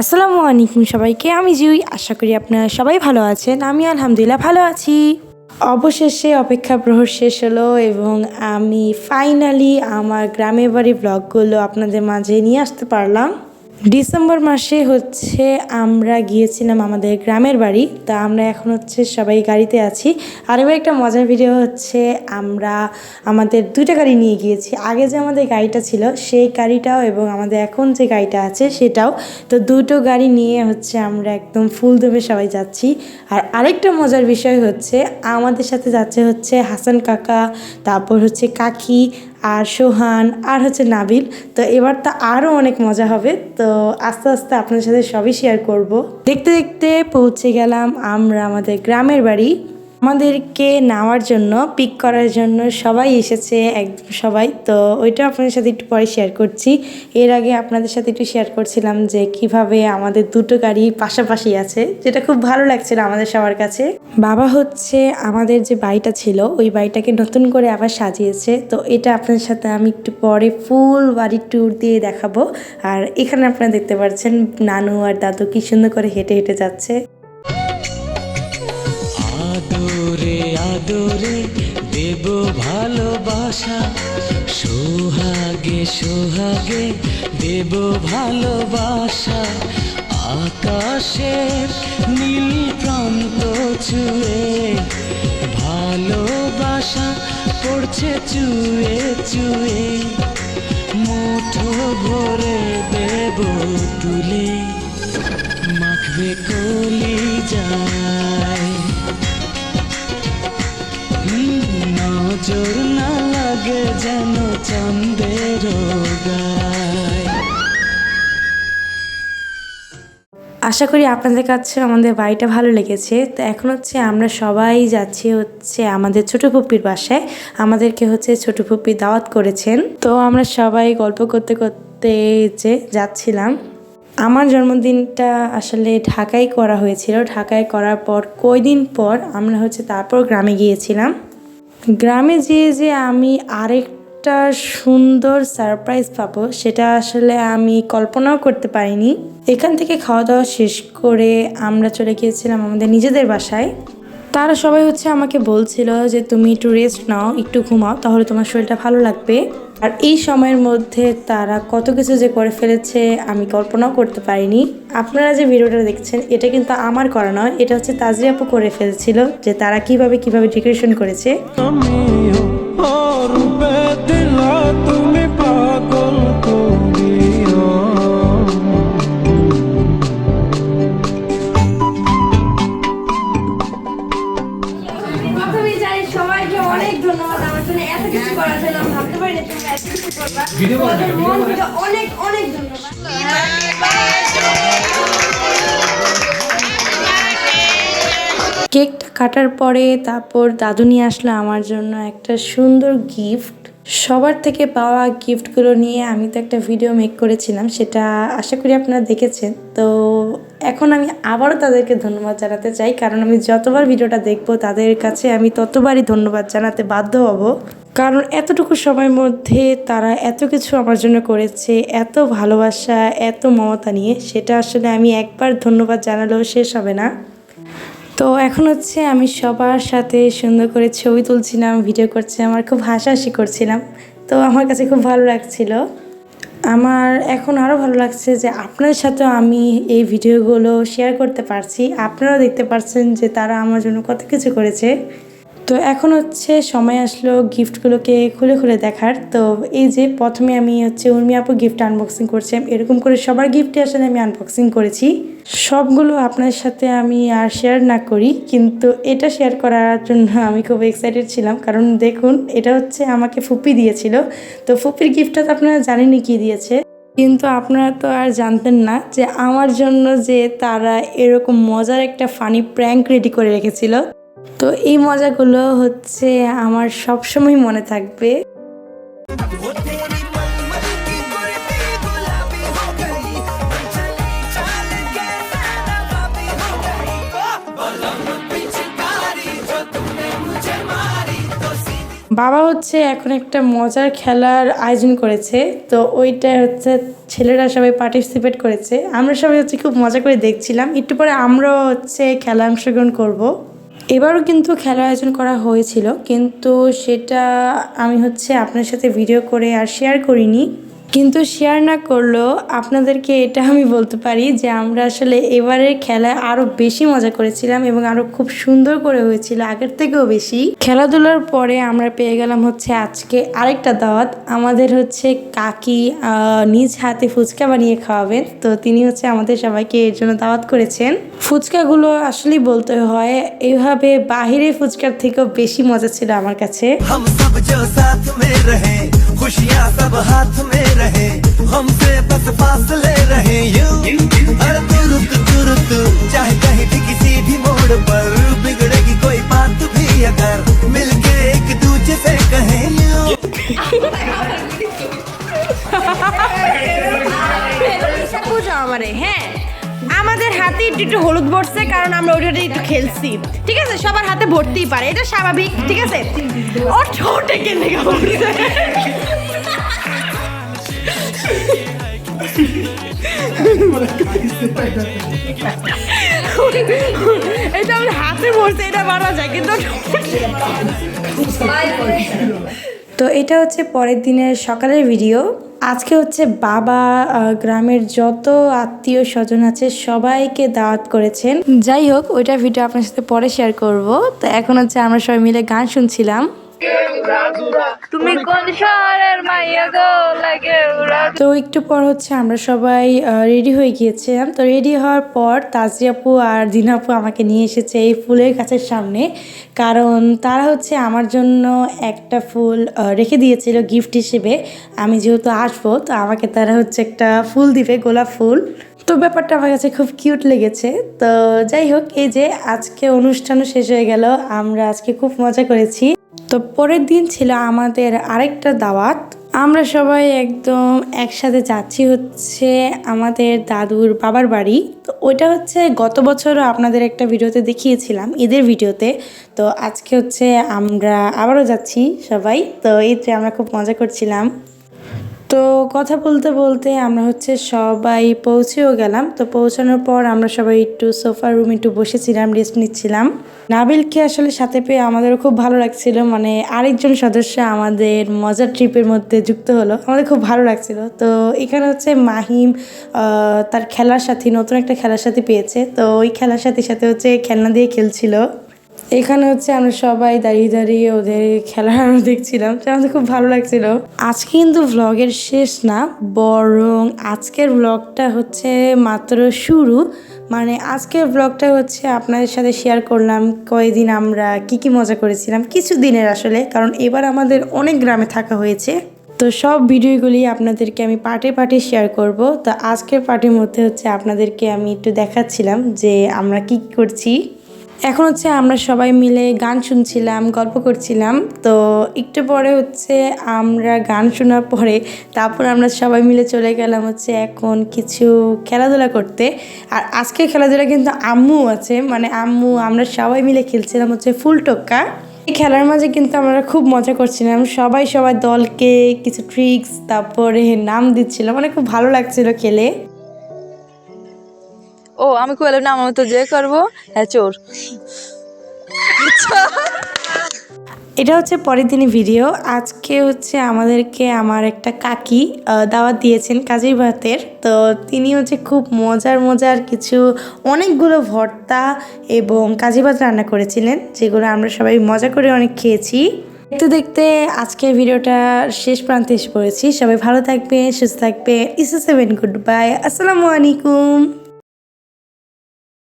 আসসালামু আলাইকুম সবাইকে। আমি জুই, আশা করি আপনারা সবাই ভালো আছেন। আমি আলহামদুলিল্লাহ ভালো আছি। অবশেষে অপেক্ষা প্রহর শেষ হলো এবং আমি ফাইনালি আমার গ্রামের বাড়ি ব্লগগুলো আপনাদের মাঝে নিয়ে আসতে পারলাম। ডিসেম্বর মাসে আমরা গিয়েছিলাম আমাদের গ্রামের বাড়ি। তা আমরা এখন সবাই গাড়িতে আছি। আর এবার একটা মজার ভিডিও আমরা আমাদের দুইটা গাড়ি নিয়ে গিয়েছি। আগে যে আমাদের গাড়িটা ছিল সেই গাড়িটাও এবং আমাদের এখন যে গাড়িটা আছে সেটাও। তো দুটো গাড়ি নিয়ে আমরা একদম ফুল দমে সবাই যাচ্ছি। আর আরেকটা মজার বিষয় আমাদের সাথে যাচ্ছে হাসান কাকা, তারপর কাকি আর সোহান আর নাবিল। তো এবার তো আরও অনেক মজা হবে। তো আস্তে আস্তে আপনাদের সাথে সবই শেয়ার করব। দেখতে দেখতে পৌঁছে গেলাম আমরা আমাদের গ্রামের বাড়ি। আমাদেরকে নেওয়ার জন্য, পিক করার জন্য সবাই এসেছে, একদম সবাই। তো ওইটা আপনাদের সাথে একটু পরে শেয়ার করছি। এর আগে আপনাদের সাথে একটু শেয়ার করছিলাম যে কিভাবে আমাদের দুটো গাড়ি পাশাপাশি আছে, যেটা খুব ভালো লাগছিল আমাদের সবার কাছে। বাবা আমাদের যে বাড়িটা ছিল ওই বাড়িটাকে নতুন করে আবার সাজিয়েছে। তো এটা আপনাদের সাথে আমি একটু পরে ফুল বাড়ির ট্যুর দিয়ে দেখাবো। আর এখানে আপনারা দেখতে পাচ্ছেন নানু আর দাদু কি সুন্দর করে হেঁটে হেঁটে যাচ্ছে। আদরে আদরে দেব ভালোবাসা, সোহাগে সোহাগে দেব ভালোবাসা, আকাশের নীল প্রান্ত ছুঁয়ে ভালোবাসা পড়ছে চুয়ে চুয়ে, মুঠো ভরে দেব তুলে মাখবে কলি যায়, নজর না লাগে যেন চাঁদের গায়। আশা করি আপনাদের কাছে আমাদের বাড়িটা ভালো লেগেছে। তো এখন আমরা সবাই যাচ্ছি আমাদের ছোট ফুপির বাসায়। আমাদেরকে ছোট ফুপি দাওয়াত করেছেন। তো আমরা সবাই গল্প করতে করতে যাচ্ছিলাম। আমার জন্মদিনটা আসলে ঢাকায় করা হয়েছিল। ঢাকায় করার পর কয়দিন পর আমরা তারপর গ্রামে গিয়েছিলাম। গ্রামে যে আমি আরেকটা সুন্দর সারপ্রাইজ পাবো সেটা আসলে আমি কল্পনাও করতে পারিনি। এখান থেকে খাওয়া দাওয়া শেষ করে আমরা চলে গিয়েছিলাম আমাদের নিজেদের বাসায়। তারা সবাই আমাকে বলছিল যে তুমি একটু রেস্ট নাও, একটু ঘুমাও, তাহলে তোমার শরীরটা ভালো লাগবে। আর এই সময়ের মধ্যে তারা কত কিছু যে করে ফেলেছে আমি কল্পনাও করতে পারিনি। আপনারা যে ভিডিওটা দেখছেন এটা কিন্তু আমার করা নয়, এটা তাজরি আপু করে ফেলছিল, যে তারা কিভাবে ডেকোরেশন করেছে। অনেক ধন্যবাদ আমার জন্য এত কিছু করার জন্য। আমি ভাবতে পারিনি তুমি এত কিছু করবা। অনেক অনেক ধন্যবাদ। কেকটা কাটার পরে তারপর দাদু নিয়ে আসলো আমার জন্য একটা সুন্দর গিফট। সবার থেকে পাওয়া গিফটগুলো নিয়ে আমি তো একটা ভিডিও মেক করেছিলাম, সেটা আশা করি আপনারা দেখেছেন। তো এখন আমি আবারও তাদেরকে ধন্যবাদ জানাতে চাই, কারণ আমি যতবার ভিডিওটা দেখব তাদের কাছে আমি ততবারই ধন্যবাদ জানাতে বাধ্য হব। কারণ এতটুকু সময়ের মধ্যে তারা এত কিছু আমার জন্য করেছে, এত ভালোবাসা, এত মমতা নিয়ে, সেটা আসলে আমি একবার ধন্যবাদ জানালেও শেষ হবে না। তো এখন আমি সবার সাথে সুন্দর করে ছবি তুলছিলাম, ভিডিও করছি, আমার খুব হাসাহাসি করছিলাম। তো আমার কাছে খুব ভালো লাগছিল। আমার এখন আরও ভালো লাগছে যে আপনাদের সাথেও আমি এই ভিডিওগুলো শেয়ার করতে পারছি। আপনারাও দেখতে পাচ্ছেন যে তারা আমার জন্য কত কিছু করেছে। তো এখন সময় আসলো গিফটগুলোকে খুলে খুলে দেখার। তো এই যে প্রথমে আমি উর্মি আপু গিফট আনবক্সিং করছি। এরকম করে সবার গিফটই আসলে আমি আনবক্সিং করেছি। সবগুলো আপনার সাথে আমি আর শেয়ার না করি, কিন্তু এটা শেয়ার করার জন্য আমি খুব এক্সাইটেড ছিলাম। কারণ দেখুন, এটা আমাকে ফুপি দিয়েছিল। তো ফুপির গিফটটা তো আপনারা জানেনই কী দিয়েছে, কিন্তু আপনারা তো আর জানতেন না যে আমার জন্য যে তারা এরকম মজার একটা ফানি প্র্যাঙ্ক রেডি করে রেখেছিল। তো এই মজাগুলো আমার সবসময় মনে থাকবে। বাবা হচ্ছে এখন একটা মজার খেলার আয়োজন করেছে, তো ওইটা হচ্ছে ছেলেরা সবাই পার্টিসিপেট করেছে। আমরা সবাই হচ্ছে খুব মজা করে দেখছিলাম। একটু পরে আমরাও হচ্ছে খেলা অংশগ্রহণ করব। এবারও কিন্তু খেলার আয়োজন করা হয়েছিল, কিন্তু সেটা আমি হচ্ছে আপনার সাথে ভিডিও করে আর শেয়ার করিনি। কিন্তু শেয়ার না করলেও আপনাদেরকে এটা আমি বলতে পারি যে আমরা আসলে এবারের খেলায় আরও বেশি মজা করেছিলাম এবং আরও খুব সুন্দর করে হয়েছিল, আগের থেকেও বেশি। খেলাধুলার পরে আমরা পেয়ে গেলাম হচ্ছে আজকে আরেকটা দাওয়াত। আমাদের হচ্ছে কাকি নিজ হাতে ফুচকা বানিয়ে খাওয়াবেন, তো তিনি হচ্ছে আমাদের সবাইকে এর জন্য দাওয়াত করেছেন। ফুচকাগুলো আসলেই বলতে হয় এইভাবে বাহিরে ফুচকার থেকেও বেশি মজা ছিল আমার কাছে। खुशियाँ सब हाथ में रहे, हमसे बस फासले रहे यूं हर तुरुत तुरुत, चाहे कहीं भी किसी भी मोड़ पर बिगड़ेगी कोई बात भी अगर मिलके एक दूजे से कहे यूं। হ্যাঁ, আমাদের হাতে একটু হলুদ ভরছে কারণ আমরা ওইটা একটু খেলছি, ঠিক আছে? সবার হাতে ভরতেই পারে, এটা স্বাভাবিক, ঠিক আছে? ও ঠোঁটে কেন এটা আমার হাতে ভরছে, এটা মারা যায় কিন্তু। তো এটা হচ্ছে পরের দিনের সকালের ভিডিও। আজকে হচ্ছে বাবা গ্রামের যত আত্মীয় স্বজন আছে সবাইকে দাওয়াত করেছেন। যাই হোক, ওইটা ভিডিও আপনার সাথে পরে শেয়ার করব। তো এখন হচ্ছে আমরা সবাই মিলে গান শুনছিলাম। তুমি কোন শহরের মাইয়া গো লাগে উড়া। তো একটু পর হচ্ছে আমরা সবাই রেডি হয়ে গিয়েছিলাম। তো রেডি হওয়ার পর তাজি আপু আর দিনা আপু আমাকে নিয়ে এসেছে এই ফুলের গাছের সামনে, কারণ তারা হচ্ছে আমার জন্য একটা ফুল রেখে দিয়েছিল গিফট হিসেবে। আমি যেহেতু আসবো, তো আমাকে তারা হচ্ছে একটা ফুল দিবে, গোলাপ ফুল। তো ব্যাপারটা আমার কাছে খুব কিউট লেগেছে। তো যাই হোক, এই যে আজকে অনুষ্ঠানও শেষ হয়ে গেল, আমরা আজকে খুব মজা করেছি। তো পরের দিন ছিল আমাদের আরেকটা দাওয়াত। আমরা সবাই একদম একসাথে যাচ্ছি হচ্ছে আমাদের দাদুর বাবার বাড়ি। তো ওইটা হচ্ছে গত বছরও আপনাদের একটা ভিডিওতে দেখিয়েছিলাম, ঈদের ভিডিওতে। তো আজকে হচ্ছে আমরা আবারও যাচ্ছি সবাই। তো এই যে আমরা খুব মজা করছিলাম। তো কথা বলতে বলতে আমরা হচ্ছে সবাই পৌঁছেও গেলাম। তো পৌঁছানোর পর আমরা সবাই একটু সোফার রুমে একটু বসেছিলাম, রেস্ট নিচ্ছিলাম। নাবিলকে আসলে সাথে পেয়ে আমাদেরও খুব ভালো লাগছিল, মানে আরেকজন সদস্য আমাদের মজার ট্রিপের মধ্যে যুক্ত হলো, আমাদের খুব ভালো লাগছিল। তো এখানে হচ্ছে মাহিম তার খেলার সাথী, নতুন একটা খেলার সাথী পেয়েছে, তো ওই খেলার সাথীর সাথে হচ্ছে খেলনা দিয়ে খেলছিল। এখানে হচ্ছে আমরা সবাই দাঁড়িয়ে দাঁড়িয়ে ওদের খেলা দেখছিলাম, তো আমাদের খুব ভালো লাগছিল। আজকে কিন্তু ভ্লগের শেষ না, বরং আজকের ভ্লগটা হচ্ছে মাত্র শুরু। মানে আজকের ব্লগটা হচ্ছে আপনাদের সাথে শেয়ার করলাম কয়েকদিন আমরা কি মজা করেছিলাম, কিছু দিনের আসলে, কারণ এবার আমাদের অনেক গ্রামে থাকা হয়েছে। তো সব ভিডিওগুলি আপনাদেরকে আমি পার্টে পার্টে শেয়ার করব। তো আজকের পার্টির মধ্যে হচ্ছে আপনাদেরকে আমি একটু দেখাচ্ছিলাম যে আমরা কি করছি। এখন হচ্ছে আমরা সবাই মিলে গান শুনছিলাম, গল্প করছিলাম। তো একটু পরে হচ্ছে আমরা গান শোনার পরে তারপর আমরা সবাই মিলে চলে গেলাম হচ্ছে এখন কিছু খেলাধুলা করতে। আর আজকের খেলাধুলা কিন্তু আম্মু আছে, মানে আম্মু আমরা সবাই মিলে খেলছিলাম হচ্ছে ফুল টোক্কা। এই খেলার মাঝে কিন্তু আমরা খুব মজা করছিলাম, সবাই দলকে কিছু ট্রিক্স তারপরে নাম দিচ্ছিলাম, মানে খুব ভালো লাগছিল খেলে। ও আমি কইলাম না আমি তো যে করবো, হ্যাঁ চোর। এটা হচ্ছে পরের দিনের ভিডিও। আজকে হচ্ছে আমাদেরকে আমার একটা কাকি দাওয়াত দিয়েছেন কাজী ভাতের। তো তিনি হচ্ছে খুব মজার কিছু অনেকগুলো ভর্তা এবং কাজী ভাত রান্না করেছিলেন, যেগুলো আমরা সবাই মজা করে অনেক খেয়েছি। দেখতে দেখতে আজকের ভিডিওটা শেষ প্রান্তে এসে পড়েছি। সবাই ভালো থাকবে, সুস্থ থাকবে। ইস 7 গুড বাই, আসসালামু আলাইকুম।